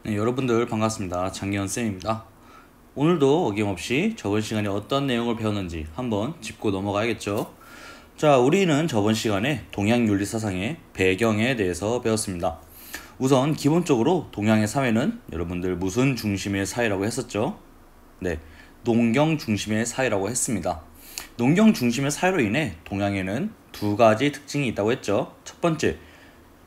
네, 여러분들 반갑습니다. 장기현쌤입니다. 오늘도 어김없이 저번 시간에 어떤 내용을 배웠는지 한번 짚고 넘어가야겠죠. 자, 우리는 저번 시간에 동양윤리 사상의 배경에 대해서 배웠습니다. 우선 기본적으로 동양의 사회는 여러분들 무슨 중심의 사회라고 했었죠? 네, 농경 중심의 사회라고 했습니다. 농경 중심의 사회로 인해 동양에는 두 가지 특징이 있다고 했죠. 첫 번째,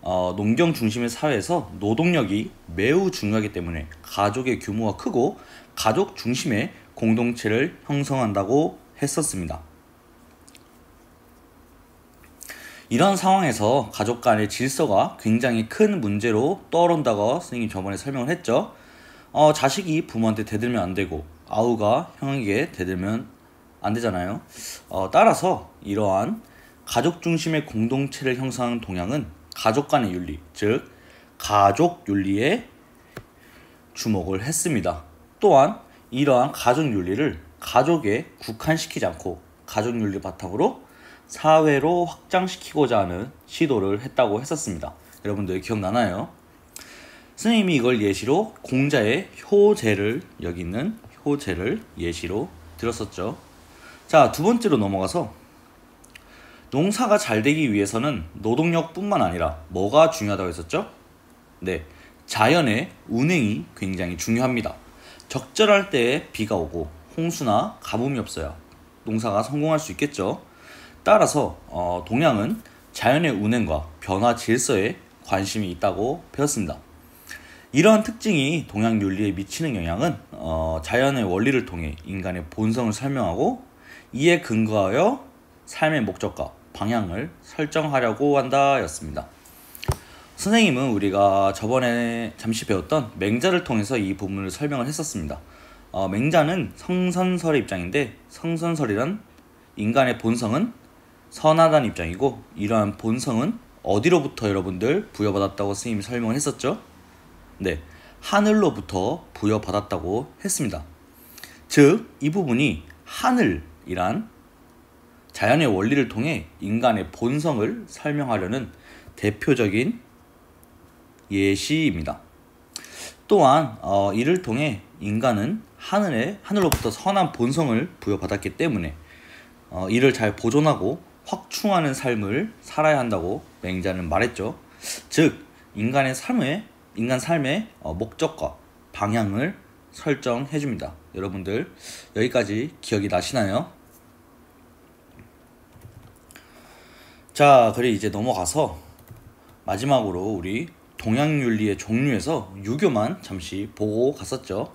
농경 중심의 사회에서 노동력이 매우 중요하기 때문에 가족의 규모가 크고 가족 중심의 공동체를 형성한다고 했었습니다. 이런 상황에서 가족 간의 질서가 굉장히 큰 문제로 떠오른다고 선생님이 저번에 설명을 했죠. 자식이 부모한테 대들면 안 되고 아우가 형에게 대들면 안 되잖아요. 따라서 이러한 가족 중심의 공동체를 형성하는 동양은 가족 간의 윤리, 즉 가족 윤리에 주목을 했습니다. 또한 이러한 가족 윤리를 가족에 국한시키지 않고 가족 윤리 바탕으로 사회로 확장시키고자 하는 시도를 했다고 했었습니다. 여러분들 기억나나요? 선생님이 이걸 예시로 공자의 효제를 여기는 효제를 예시로 들었었죠. 자, 두 번째로 넘어가서 농사가 잘 되기 위해서는 노동력뿐만 아니라 뭐가 중요하다고 했었죠? 네, 자연의 운행이 굉장히 중요합니다. 적절할 때에 비가 오고 홍수나 가뭄이 없어야 농사가 성공할 수 있겠죠. 따라서 동양은 자연의 운행과 변화 질서에 관심이 있다고 배웠습니다. 이러한 특징이 동양 윤리에 미치는 영향은 자연의 원리를 통해 인간의 본성을 설명하고 이에 근거하여 삶의 목적과 방향을 설정하려고 한다 였습니다. 선생님은 우리가 저번에 잠시 배웠던 맹자를 통해서 이 부분을 설명을 했었습니다. 맹자는 성선설의 입장인데 성선설이란 인간의 본성은 선하다는 입장이고 이러한 본성은 어디로부터 여러분들 부여받았다고 선생님이 설명을 했었죠? 네, 하늘로부터 부여받았다고 했습니다. 즉, 이 부분이 하늘이란 자연의 원리를 통해 인간의 본성을 설명하려는 대표적인 예시입니다. 또한 이를 통해 인간은 하늘로부터 선한 본성을 부여받았기 때문에 이를 잘 보존하고 확충하는 삶을 살아야 한다고 맹자는 말했죠. 즉, 인간 삶의 목적과 방향을 설정해줍니다. 여러분들 여기까지 기억이 나시나요? 자, 그래 이제 넘어가서 마지막으로 우리 동양윤리의 종류에서 유교만 잠시 보고 갔었죠.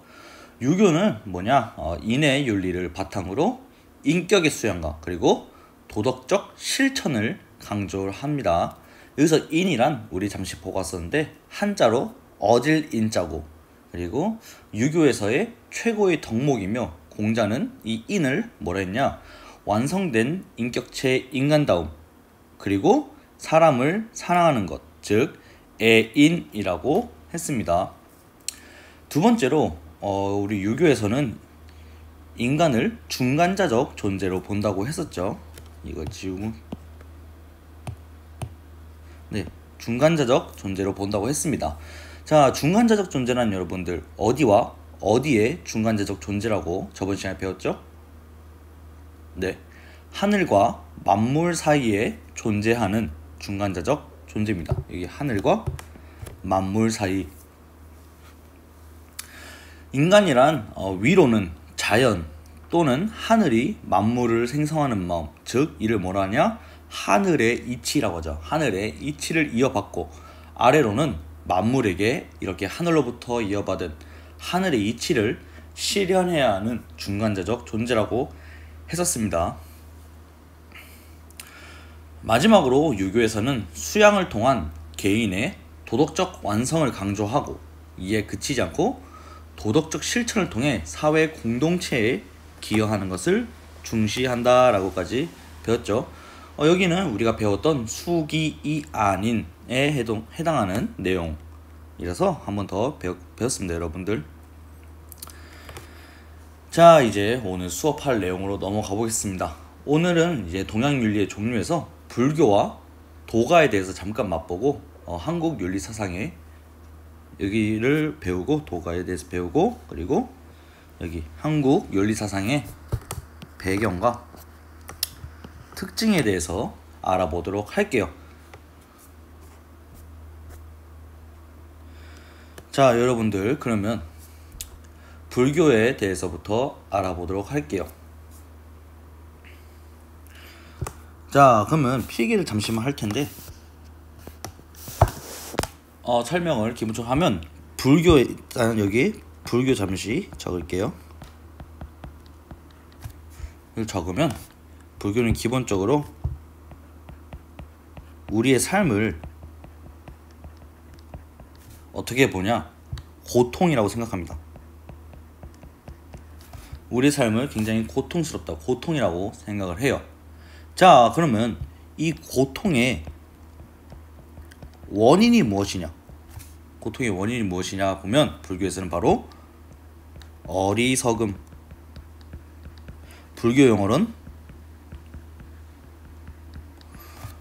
유교는 뭐냐? 인의 윤리를 바탕으로 인격의 수양과 그리고 도덕적 실천을 강조를 합니다. 여기서 인이란 우리 잠시 보고 갔었는데 한자로 어질 인자고 그리고 유교에서의 최고의 덕목이며 공자는 이 인을 뭐라 했냐? 완성된 인격체의 인간다움 그리고 사람을 사랑하는 것, 즉 애인이라고 했습니다. 두 번째로 우리 유교에서는 인간을 중간자적 존재로 본다고 했었죠. 이거 지우고 네, 중간자적 존재로 본다고 했습니다. 자, 중간자적 존재란 여러분들 어디와 어디의 중간자적 존재라고 저번 시간에 배웠죠? 네, 하늘과 만물 사이에 존재하는 중간자적 존재입니다. 여기 하늘과 만물 사이. 인간이란 위로는 자연 또는 하늘이 만물을 생성하는 마음, 즉 이를 뭐라 하냐? 하늘의 이치라고 하죠. 하늘의 이치를 이어받고 아래로는 만물에게 이렇게 하늘로부터 이어받은 하늘의 이치를 실현해야 하는 중간자적 존재라고 했었습니다. 마지막으로 유교에서는 수양을 통한 개인의 도덕적 완성을 강조하고 이에 그치지 않고 도덕적 실천을 통해 사회 공동체에 기여하는 것을 중시한다라고까지 배웠죠. 여기는 우리가 배웠던 수기이안인에 해당하는 내용이라서 한 번 더 배웠습니다, 여러분들. 자, 이제 오늘 수업할 내용으로 넘어가 보겠습니다. 오늘은 이제 동양윤리의 종류에서 불교와 도가에 대해서 잠깐 맛보고 한국 윤리 사상의 여기를 배우고 도가에 대해서 배우고 그리고 여기 한국 윤리사상의 배경과 특징에 대해서 알아보도록 할게요. 자, 여러분들 그러면 불교에 대해서부터 알아보도록 할게요. 자, 그러면 필기를 잠시만 할 텐데 설명을 기본적으로 하면 불교에 일단 여기 불교 잠시 적을게요. 이걸 적으면 불교는 기본적으로 우리의 삶을 어떻게 보냐? 고통이라고 생각합니다. 우리의 삶을 굉장히 고통스럽다, 고통이라고 생각을 해요. 자, 그러면 이 고통의 원인이 무엇이냐? 고통의 원인이 무엇이냐 보면 불교에서는 바로 어리석음, 불교 용어로는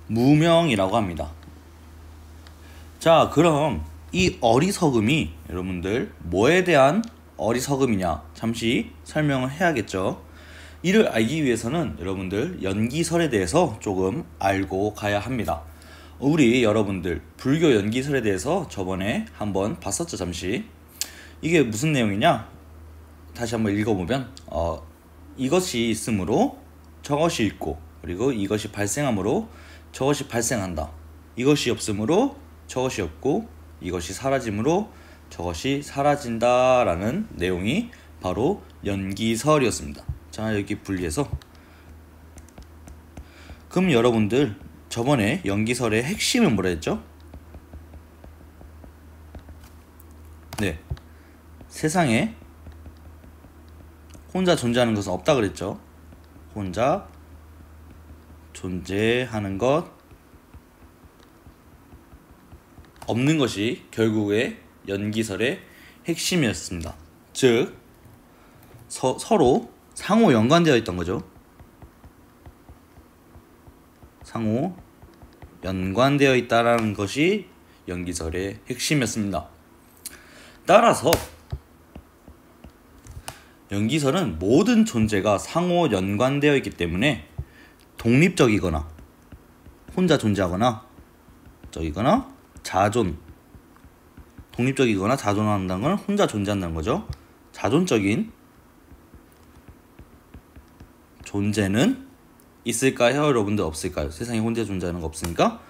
무명이라고 합니다. 자, 그럼 이 어리석음이 여러분들 뭐에 대한 어리석음이냐 잠시 설명을 해야겠죠. 이를 알기 위해서는 여러분들 연기설에 대해서 조금 알고 가야 합니다. 우리 여러분들 불교 연기설에 대해서 저번에 한번 봤었죠. 잠시 이게 무슨 내용이냐 다시 한번 읽어보면 이것이 있으므로 저것이 있고 그리고 이것이 발생함으로 저것이 발생한다. 이것이 없으므로 저것이 없고 이것이 사라짐으로 저것이 사라진다 라는 내용이 바로 연기설이었습니다. 자, 여기 분리해서 그럼 여러분들 저번에 연기설의 핵심은 뭐라 했죠? 네, 세상에 혼자 존재하는 것은 없다 그랬죠. 혼자 존재하는 것 없는 것이 결국에 연기설의 핵심이었습니다. 즉 서로 상호 연관되어 있던 거죠. 상호 연관되어 있다라는 것이 연기설의 핵심이었습니다. 따라서 연기설은 모든 존재가 상호 연관되어 있기 때문에 독립적이거나 혼자 존재하거나 자존, 독립적이거나 자존한다는 건 혼자 존재한다는 거죠. 자존적인 존재는 있을까요? 여러분들 없을까요? 세상에 혼자 존재하는 거 없으니까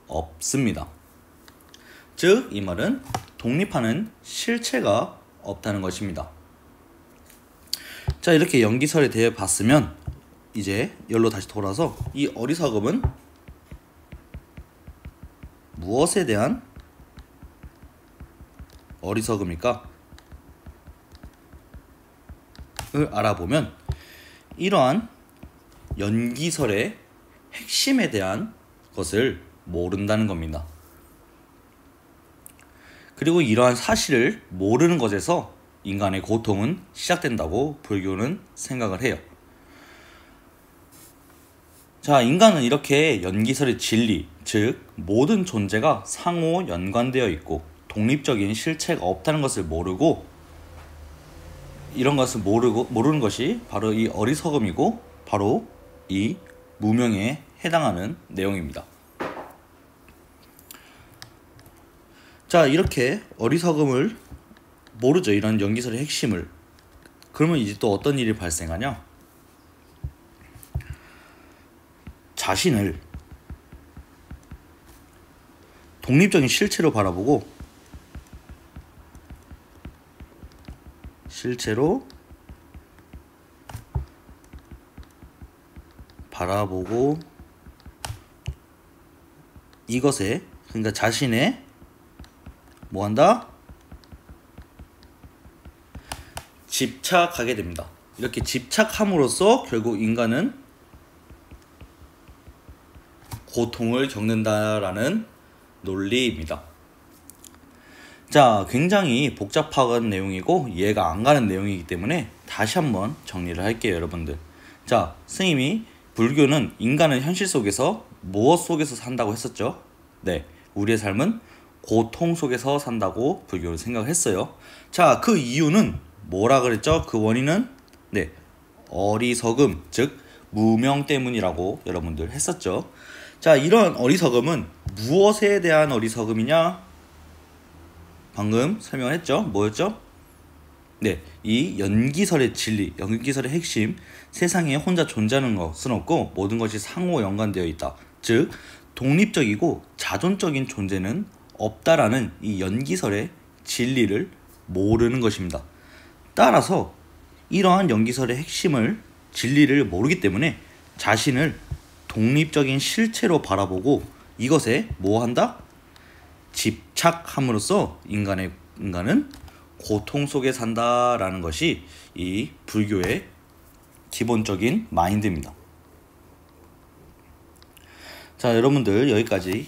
없습니다. 즉 이 말은 독립하는 실체가 없다는 것입니다. 자, 이렇게 연기설에 대해 봤으면 이제 열로 다시 돌아서 이 어리석음은 무엇에 대한 어리석음일까? 을 알아보면 이러한 연기설의 핵심에 대한 것을 모른다는 겁니다. 그리고 이러한 사실을 모르는 것에서 인간의 고통은 시작된다고 불교는 생각을 해요. 자, 인간은 이렇게 연기설의 진리, 즉 모든 존재가 상호 연관되어 있고 독립적인 실체가 없다는 것을 모르고 이런 것을 모르는 것이 바로 이 어리석음이고 바로 이 무명에 해당하는 내용입니다. 자, 이렇게 어리석음을 모르죠. 이런 연기설의 핵심을. 그러면 이제 또 어떤 일이 발생하냐? 자신을 독립적인 실체로 바라보고 이것에 그러니까 자신의 뭐한다? 집착하게 됩니다. 이렇게 집착함으로써 결국 인간은 고통을 겪는다라는 논리입니다. 자, 굉장히 복잡한 내용이고 이해가 안 가는 내용이기 때문에 다시 한번 정리를 할게요, 여러분들. 자, 스님이 불교는 인간은 현실 속에서 무엇 속에서 산다고 했었죠? 네, 우리의 삶은 고통 속에서 산다고 불교는 생각을 했어요. 자, 그 이유는 뭐라 그랬죠? 그 원인은 네, 어리석음, 즉 무명 때문이라고 여러분들 했었죠. 자, 이런 어리석음은 무엇에 대한 어리석음이냐? 방금 설명을 했죠. 뭐였죠? 네, 이 연기설의 진리, 연기설의 핵심, 세상에 혼자 존재하는 것은 없고 모든 것이 상호 연관되어 있다. 즉, 독립적이고 자존적인 존재는 없다라는 이 연기설의 진리를 모르는 것입니다. 따라서 이러한 연기설의 핵심을, 진리를 모르기 때문에 자신을 독립적인 실체로 바라보고 이것에 뭐 한다? 집착함으로써 인간은 고통 속에 산다라는 것이 이 불교의 기본적인 마인드입니다. 자, 여러분들 여기까지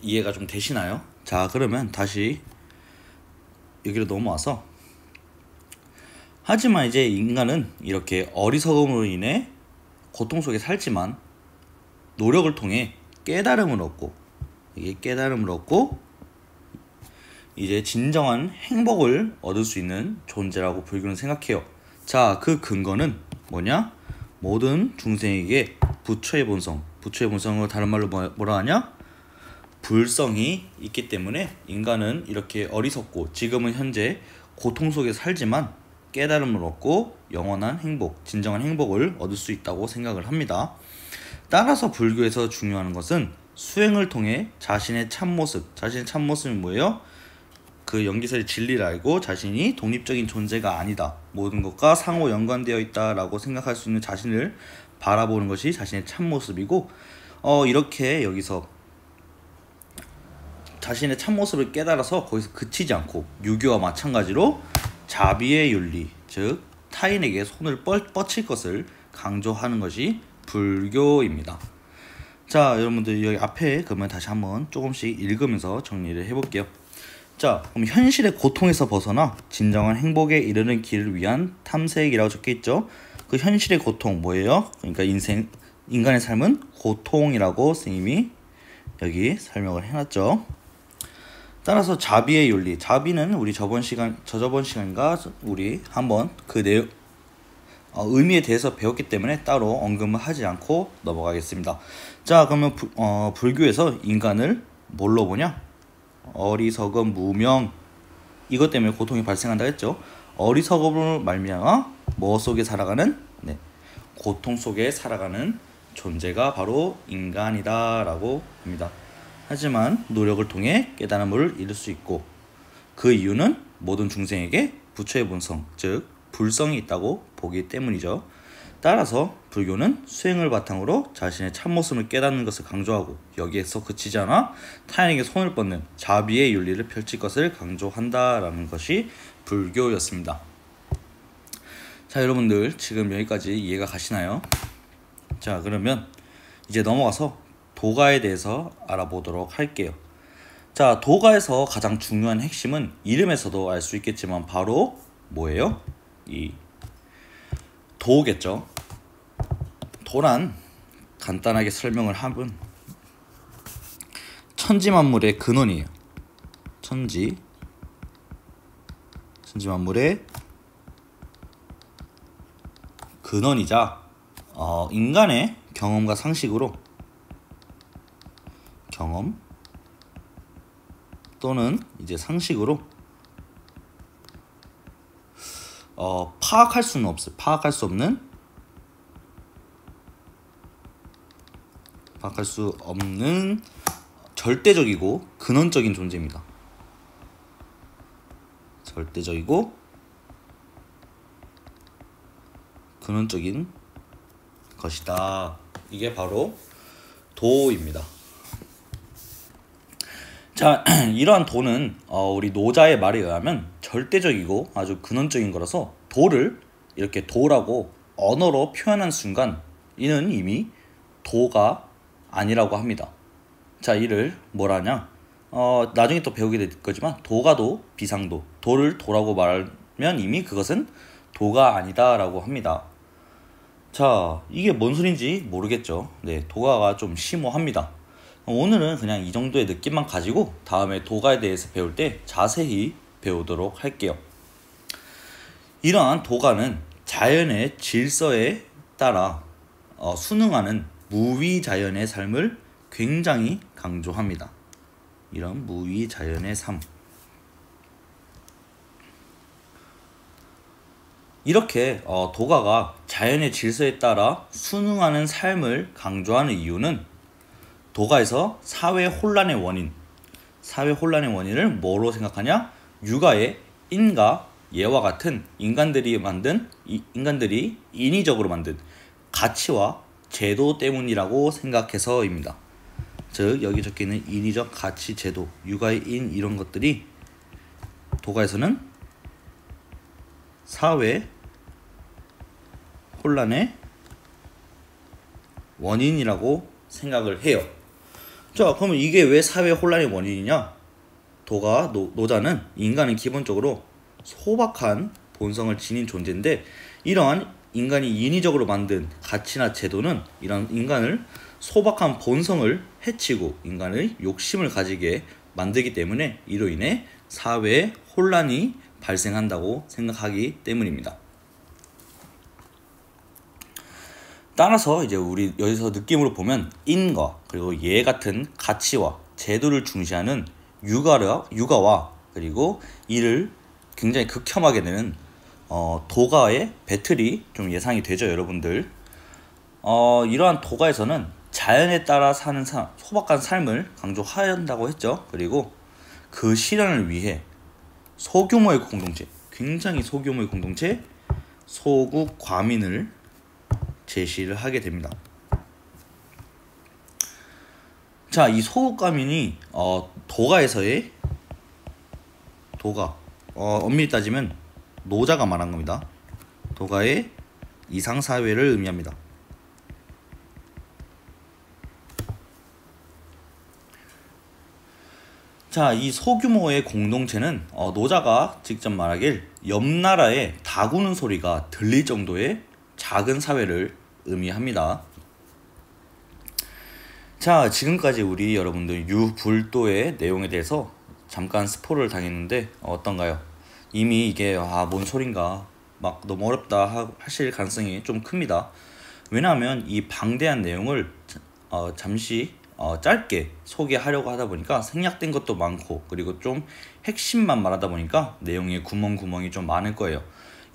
이해가 좀 되시나요? 자, 그러면 다시 여기로 넘어와서, 하지만 이제 인간은 이렇게 어리석음으로 인해 고통 속에 살지만 노력을 통해 깨달음을 얻고, 이게 깨달음을 얻고 이제 진정한 행복을 얻을 수 있는 존재라고 불교는 생각해요. 자, 그 근거는 뭐냐? 모든 중생에게 부처의 본성, 부처의 본성을 다른 말로 뭐라 하냐? 불성이 있기 때문에 인간은 이렇게 어리석고 지금은 현재 고통 속에 살지만 깨달음을 얻고 영원한 행복, 진정한 행복을 얻을 수 있다고 생각을 합니다. 따라서 불교에서 중요한 것은 수행을 통해 자신의 참모습, 자신의 참모습이 뭐예요? 그 연기설의 진리를 알고 자신이 독립적인 존재가 아니다, 모든 것과 상호 연관되어 있다라고 생각할 수 있는 자신을 바라보는 것이 자신의 참모습이고, 이렇게 여기서 자신의 참모습을 깨달아서 거기서 그치지 않고 유교와 마찬가지로 자비의 윤리, 즉 타인에게 손을 뻗칠 것을 강조하는 것이 불교입니다. 자, 여러분들 여기 앞에 그러면 다시 한번 조금씩 읽으면서 정리를 해볼게요. 자, 그럼 현실의 고통에서 벗어나 진정한 행복에 이르는 길을 위한 탐색이라고 적혀있죠. 그 현실의 고통 뭐예요? 그러니까 인간의 삶은 고통이라고 선생님이 여기 설명을 해놨죠. 따라서 자비의 윤리, 자비는 우리 저저번 시간인가 우리 한번 그 내용 의미에 대해서 배웠기 때문에 따로 언급을 하지 않고 넘어가겠습니다. 자, 그러면 불교에서 인간을 뭘로 보냐? 어리석음, 무명, 이것 때문에 고통이 발생한다 했죠. 어리석음으로 말미암아 뭐 속에 살아가는? 네, 고통 속에 살아가는 존재가 바로 인간이다 라고 합니다. 하지만 노력을 통해 깨달음을 이룰 수 있고, 그 이유는 모든 중생에게 부처의 본성, 즉 불성이 있다고 보기 때문이죠. 따라서 불교는 수행을 바탕으로 자신의 참모습을 깨닫는 것을 강조하고, 여기에서 그치지 않아 타인에게 손을 뻗는 자비의 윤리를 펼칠 것을 강조한다라는 것이 불교였습니다. 자, 여러분들 지금 여기까지 이해가 가시나요? 자, 그러면 이제 넘어가서 도가에 대해서 알아보도록 할게요. 자, 도가에서 가장 중요한 핵심은 이름에서도 알 수 있겠지만 바로 뭐예요? 이 도겠죠. 도란 간단하게 설명을 하면 천지만물의 근원이에요. 천지만물의 근원이자 인간의 경험과 상식으로, 경험 또는 이제 상식으로 파악할 수 없는 절대적이고 근원적인 존재입니다. 절대적이고 근원적인 것이다. 이게 바로 도입니다. 자, 이러한 도는 우리 노자의 말에 의하면 절대적이고 아주 근원적인 거라서 도를 이렇게 도라고 언어로 표현한 순간 이는 이미 도가 아니라고 합니다. 자, 이를 뭐라냐? 나중에 또 배우게 될 거지만 도가도, 비상도, 도를 도라고 말하면 이미 그것은 도가 아니다라고 합니다. 자, 이게 뭔 소린지 모르겠죠. 네, 도가가 좀 심오합니다. 오늘은 그냥 이 정도의 느낌만 가지고 다음에 도가에 대해서 배울 때 자세히 배우도록 할게요. 이러한 도가는 자연의 질서에 따라 순응하는 무위자연의 삶을 굉장히 강조합니다. 이런 무위자연의 삶. 이렇게 도가가 자연의 질서에 따라 순응하는 삶을 강조하는 이유는 도가에서 사회 혼란의 원인을 뭐로 생각하냐? 육아의 인과 예와 같은 인간들이 인위적으로 만든 가치와 제도 때문이라고 생각해서입니다. 즉 여기 적혀있는 인위적 가치, 제도, 육아의 인 이런 것들이 도가에서는 사회 혼란의 원인이라고 생각을 해요. 자, 그러면 이게 왜 사회 혼란의 원인이냐? 도가, 노자는 인간은 기본적으로 소박한 본성을 지닌 존재인데 이러한 인간이 인위적으로 만든 가치나 제도는 이런 인간을 소박한 본성을 해치고 인간의 욕심을 가지게 만들기 때문에 이로 인해 사회에 혼란이 발생한다고 생각하기 때문입니다. 따라서 이제 우리 여기서 느낌으로 보면 인과 그리고 예 같은 가치와 제도를 중시하는 육아와 그리고 이를 굉장히 극혐하게 되는 도가의 배틀이 좀 예상이 되죠, 여러분들. 이러한 도가에서는 자연에 따라 사는 소박한 삶을 강조한다고 했죠. 그리고 그 실현을 위해 소규모의 공동체, 굉장히 소규모의 공동체, 소국 과민을 제시를 하게 됩니다. 자, 이 소국 과민이 도가에서의 엄밀히 따지면 노자가 말한 겁니다. 도가의 이상사회를 의미합니다. 자, 이 소규모의 공동체는 노자가 직접 말하길 옆 나라의 다 구는 소리가 들릴 정도의 작은 사회를 의미합니다. 자, 지금까지 우리 여러분들 유불도의 내용에 대해서 잠깐 스포를 당했는데 어떤가요? 이미 이게 뭔 소린가 막 너무 어렵다 하실 가능성이 좀 큽니다. 왜냐하면 이 방대한 내용을 잠시 짧게 소개하려고 하다 보니까 생략된 것도 많고 그리고 좀 핵심만 말하다 보니까 내용에 구멍이 좀 많을 거예요.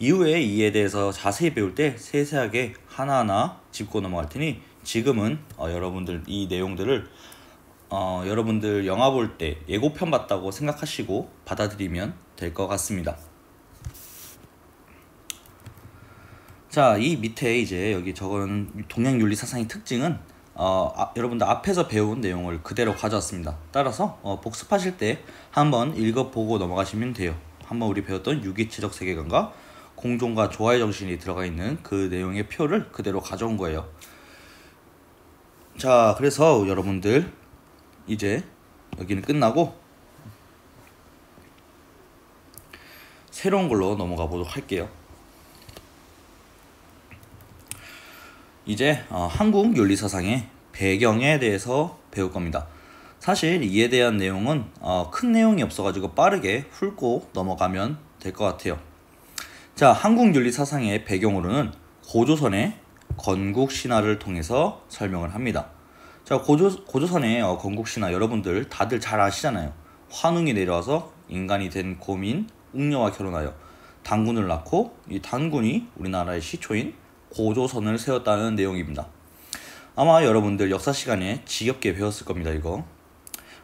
이후에 이에 대해서 자세히 배울 때 세세하게 하나하나 짚고 넘어갈 테니 지금은 여러분들 이 내용들을 여러분들 영화 볼 때 예고편 봤다고 생각하시고 받아들이면 될 것 같습니다. 자, 이 밑에 이제 여기 적은 동양윤리 사상의 특징은 여러분들 앞에서 배운 내용을 그대로 가져왔습니다. 따라서 복습하실 때 한번 읽어보고 넘어가시면 돼요. 한번 우리 배웠던 유기체적 세계관과 공존과 조화의 정신이 들어가 있는 그 내용의 표를 그대로 가져온 거예요. 자, 그래서 여러분들 이제 여기는 끝나고 새로운 걸로 넘어가 보도록 할게요. 이제 한국 윤리사상의 배경에 대해서 배울 겁니다. 사실 이에 대한 내용은 큰 내용이 없어가지고 빠르게 훑고 넘어가면 될 것 같아요. 자, 한국 윤리사상의 배경으로는 고조선의 건국신화를 통해서 설명을 합니다. 자, 고조선의 건국신화 여러분들 다들 잘 아시잖아요. 환웅이 내려와서 인간이 된 고민 웅녀와 결혼하여 단군을 낳고 이 단군이 우리나라의 시초인 고조선을 세웠다는 내용입니다. 아마 여러분들 역사 시간에 지겹게 배웠을 겁니다. 이거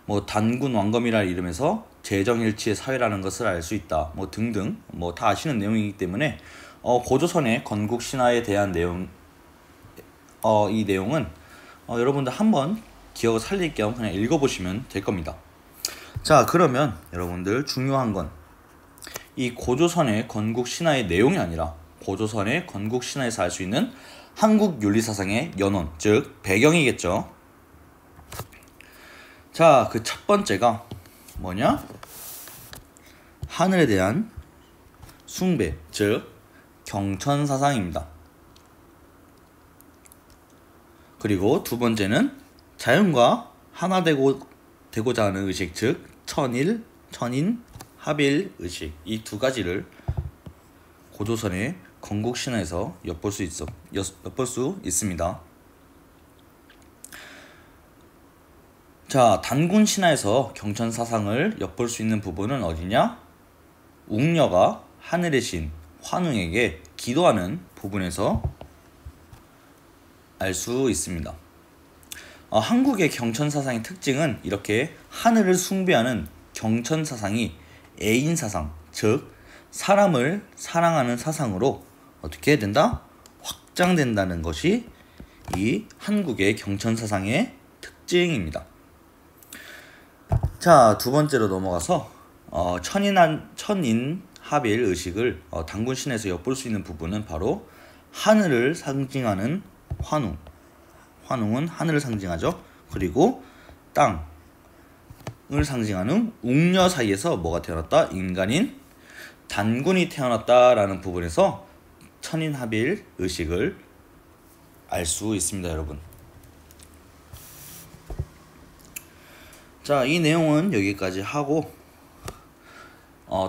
뭐 단군 왕검이라는 이름에서 재정일치의 사회라는 것을 알 수 있다 뭐 등등 뭐 다 아시는 내용이기 때문에 고조선의 건국 신화에 대한 내용 이 내용은 여러분들 한번 기억을 살릴 겸 그냥 읽어보시면 될 겁니다. 자, 그러면 여러분들 중요한 건 이 고조선의 건국 신화의 내용이 아니라 고조선의 건국 신화에서 알 수 있는 한국 윤리사상의 연원, 즉 배경이겠죠. 자, 그 첫 번째가 뭐냐? 하늘에 대한 숭배, 즉 경천사상입니다. 그리고 두 번째는 자연과 되고자 하는 의식, 즉 천인, 합일 의식, 이 두 가지를 고조선의 건국신화에서 엿볼 수 있습니다. 자, 단군신화에서 경천사상을 엿볼 수 있는 부분은 어디냐? 웅녀가 하늘의 신 환웅에게 기도하는 부분에서 알 수 있습니다. 한국의 경천사상의 특징은 이렇게 하늘을 숭배하는 경천사상이 애인사상, 즉 사람을 사랑하는 사상으로 어떻게 된다? 확장된다는 것이 이 한국의 경천사상의 특징입니다. 자, 두 번째로 넘어가서 천인 합일 의식을 단군신에서 엿볼 수 있는 부분은 바로 하늘을 상징하는 환웅은 하늘을 상징하죠. 그리고 땅을 상징하는 웅녀 사이에서 뭐가 태어났다? 인간인 단군이 태어났다라는 부분에서 천인합일 의식을 알 수 있습니다, 여러분. 자, 이 내용은 여기까지 하고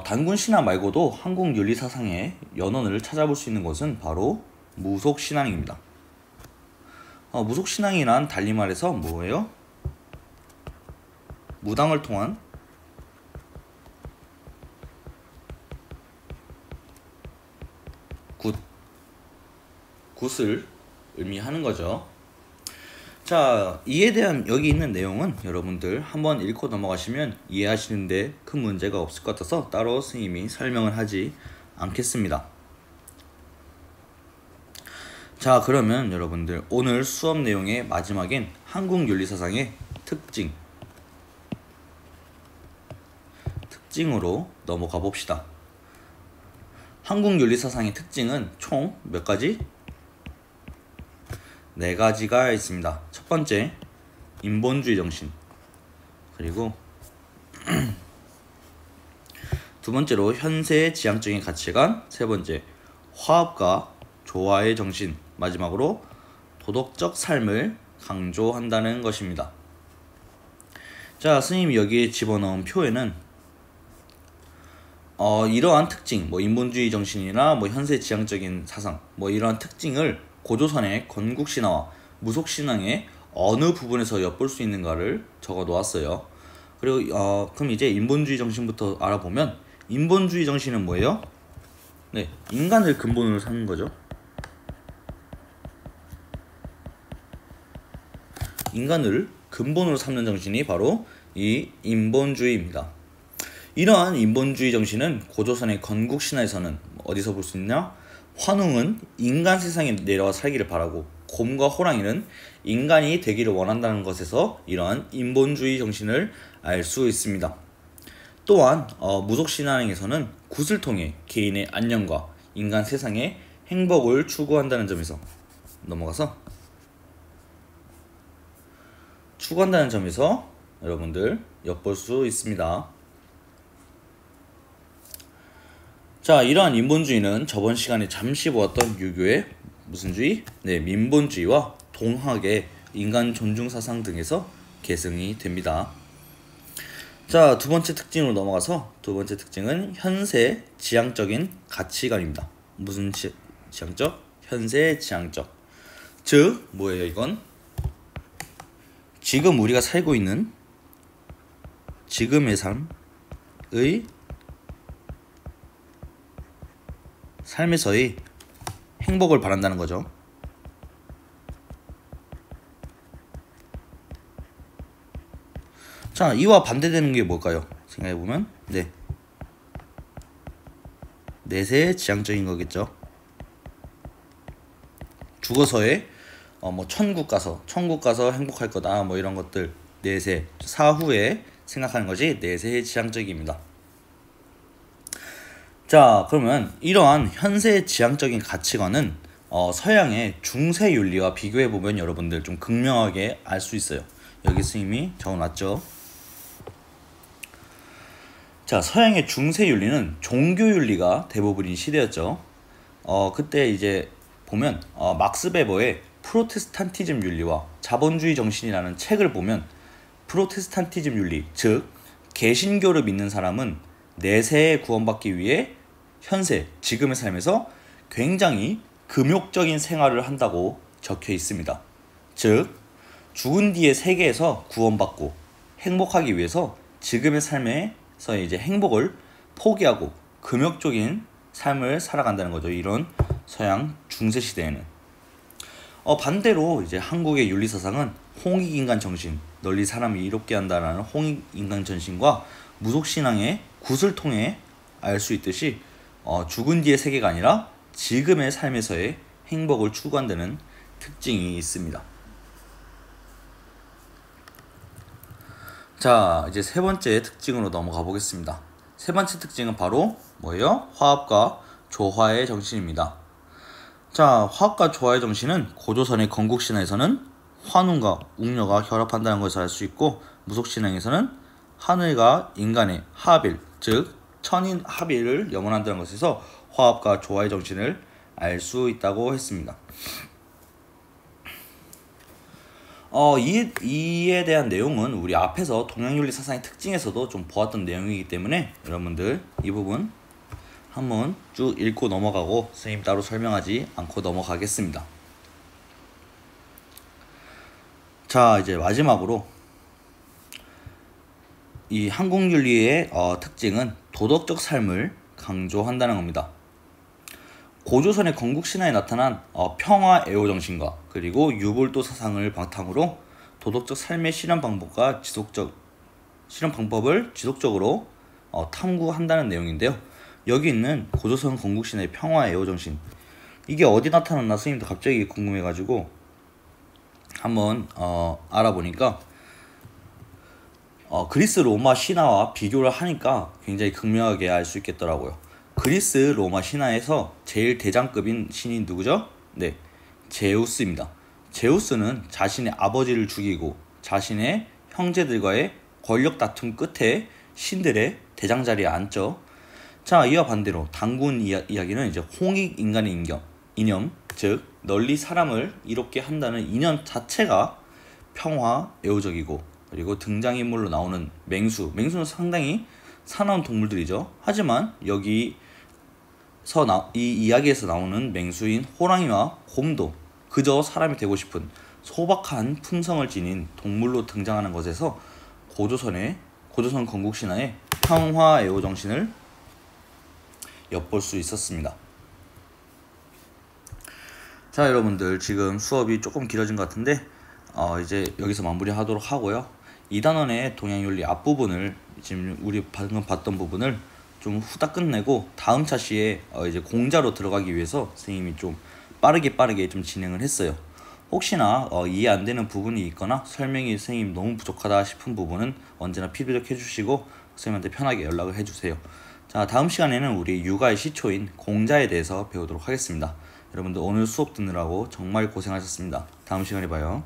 단군신화 말고도 한국 윤리사상의 연원을 찾아볼 수 있는 것은 바로 무속신앙입니다. 무속신앙이란 달리 말해서 뭐예요? 무당을 통한 굿을 의미하는 거죠. 자, 이에 대한 여기 있는 내용은 여러분들 한번 읽고 넘어가시면 이해하시는데 큰 문제가 없을 것 같아서 따로 스님이 설명을 하지 않겠습니다. 자, 그러면 여러분들 오늘 수업 내용의 마지막인 한국 윤리사상의 특징으로 넘어가 봅시다. 한국 윤리사상의 특징은 총 몇 가지? 4가지가 있습니다. 첫 번째, 인본주의 정신. 그리고 두 번째로 현세의 지향적인 가치관. 세 번째, 화합과 조화의 정신. 마지막으로 도덕적 삶을 강조한다는 것입니다. 자, 스님이 여기에 집어넣은 표에는 이러한 특징, 인본주의 정신이나 현세 지향적인 사상, 이러한 특징을 고조선의 건국신화와 무속신앙의 어느 부분에서 엿볼 수 있는가를 적어 놓았어요. 그리고 그럼 이제 인본주의 정신부터 알아보면, 인본주의 정신은 뭐예요? 네, 인간을 근본으로 삼는 거죠. 인간을 근본으로 삼는 정신이 바로 이 인본주의입니다. 이러한 인본주의 정신은 고조선의 건국신화에서는 어디서 볼 수 있냐? 환웅은 인간 세상에 내려와 살기를 바라고, 곰과 호랑이는 인간이 되기를 원한다는 것에서 이러한 인본주의 정신을 알 수 있습니다. 또한 무속신앙에서는 굿을 통해 개인의 안녕과 인간 세상의 행복을 추구한다는 점에서 여러분들 엿볼 수 있습니다. 자, 이러한 인본주의는 저번 시간에 잠시 보았던 유교의 무슨 주의? 네, 민본주의와 동학의 인간 존중 사상 등에서 계승이 됩니다. 자, 두 번째 특징으로 넘어가서 두 번째 특징은 현세 지향적인 가치관입니다. 무슨 지향적? 현세 지향적. 즉, 뭐예요 이건? 지금 우리가 살고 있는 지금의 삶에서의 행복을 바란다는 거죠. 자, 이와 반대되는 게 뭘까요? 생각해보면 내세 지향적인 거겠죠. 죽어서의 천국 가서 행복할 거다, 이런 것들, 내세, 사후에 생각하는 것이 내세 지향적입니다. 자, 그러면 이러한 현세 지향적인 가치관은 서양의 중세윤리와 비교해보면 여러분들 좀 극명하게 알 수 있어요. 여기 스님이 적어놨죠. 자, 서양의 중세윤리는 종교윤리가 대부분인 시대였죠. 그때 이제 보면 막스 베버의 프로테스탄티즘 윤리와 자본주의 정신이라는 책을 보면 프로테스탄티즘 윤리, 즉 개신교를 믿는 사람은 내세에 구원받기 위해 현세, 지금의 삶에서 굉장히 금욕적인 생활을 한다고 적혀 있습니다. 즉 죽은 뒤의 세계에서 구원받고 행복하기 위해서 지금의 삶에서 이제 행복을 포기하고 금욕적인 삶을 살아간다는 거죠. 이런 서양 중세 시대에는. 반대로 이제 한국의 윤리 사상은 홍익인간 정신, 널리 사람을 이롭게 한다라는 홍익인간 정신과 무속 신앙의 굿을 통해 알 수 있듯이 죽은 뒤의 세계가 아니라 지금의 삶에서의 행복을 추구한다는 특징이 있습니다. 자, 이제 세 번째 특징으로 넘어가 보겠습니다. 세 번째 특징은 바로 뭐예요? 화합과 조화의 정신입니다. 자, 화합과 조화의 정신은 고조선의 건국신화에서는 환웅과 웅녀가 결합한다는 것을 알 수 있고, 무속신앙에서는 하늘과 인간의 합일, 즉 천인 합일을 염원한다는 것에서 화합과 조화의 정신을 알 수 있다고 했습니다. 이에 대한 내용은 우리 앞에서 동양윤리 사상의 특징에서도 좀 보았던 내용이기 때문에 여러분들 이 부분 한번 쭉 읽고 넘어가고 선생님 따로 설명하지 않고 넘어가겠습니다. 자, 이제 마지막으로 이 한국윤리의 특징은 도덕적 삶을 강조한다는 겁니다. 고조선의 건국신화에 나타난 평화 애호 정신과 그리고 유불도 사상을 바탕으로 도덕적 삶의 실현 방법을 지속적으로 탐구한다는 내용인데요. 여기 있는 고조선 건국신화의 평화 애호 정신, 이게 어디 나타났나 선생님도 갑자기 궁금해가지고 한번 알아보니까 그리스 로마 신화와 비교를 하니까 굉장히 극명하게 알 수 있겠더라고요. 그리스 로마 신화에서 제일 대장급인 신이 누구죠? 네, 제우스입니다. 제우스는 자신의 아버지를 죽이고 자신의 형제들과의 권력 다툼 끝에 신들의 대장 자리에 앉죠. 자, 이와 반대로 단군 이야기는 이제 홍익 인간의 이념, 즉 널리 사람을 이롭게 한다는 이념 자체가 평화 애호적이고, 그리고 등장인물로 나오는 맹수는 상당히 사나운 동물들이죠. 하지만 이 이야기에서 나오는 맹수인 호랑이와 곰도 그저 사람이 되고 싶은 소박한 품성을 지닌 동물로 등장하는 것에서 고조선 건국신화의 평화 애호 정신을 엿볼 수 있었습니다. 자, 여러분들 지금 수업이 조금 길어진 것 같은데 이제 여기서 마무리하도록 하고요. 2단원의 동양윤리 앞부분을 지금 우리 방금 봤던 부분을 좀 후딱 끝내고 다음 차시에 이제 공자로 들어가기 위해서 선생님이 좀 빠르게 좀 진행을 했어요. 혹시나 이해 안 되는 부분이 있거나 설명이 선생님 너무 부족하다 싶은 부분은 언제나 피드백 해주시고 선생님한테 편하게 연락을 해주세요. 자, 다음 시간에는 우리 육아의 시초인 공자에 대해서 배우도록 하겠습니다. 여러분들 오늘 수업 듣느라고 정말 고생하셨습니다. 다음 시간에 봐요.